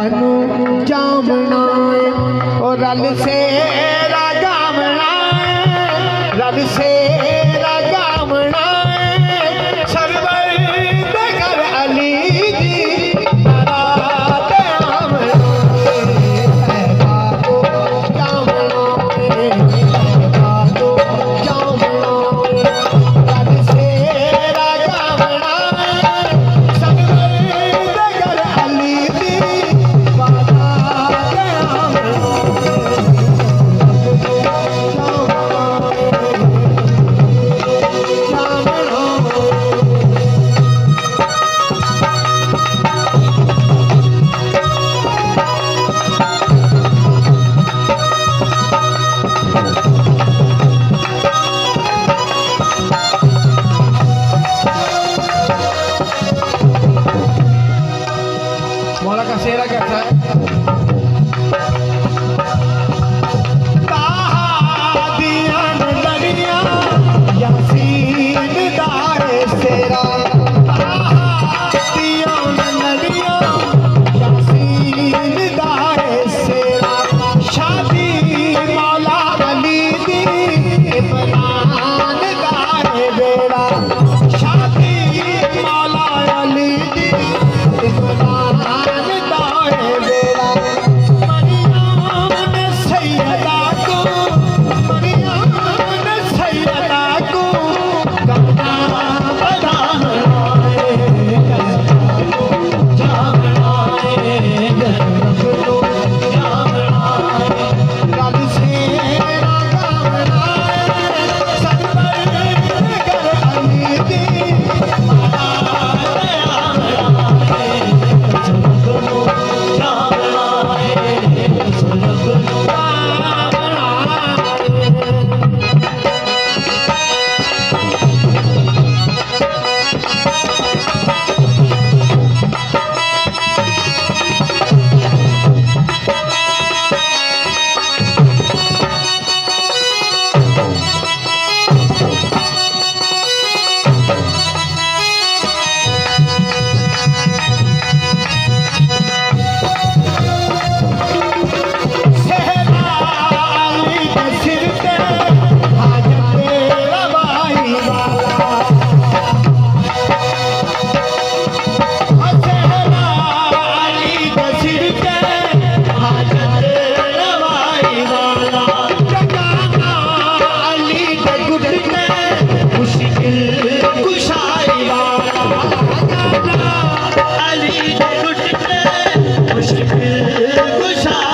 कानू जामना और रल से रागामना रल से रागामना सरवर बेगर अली जी बारात आमना कानू जामना कानू जामना रल से रागामना मौला का शेरा कैसा है? ताहादियान लड़ियां यासीन दाए सेरा ताहादियान लड़ियां यासीन दाए सेरा शादी मौला अली दी इमरान दाए बेड़ा शादी मौला अली दी इमरान मुश्किल कुशा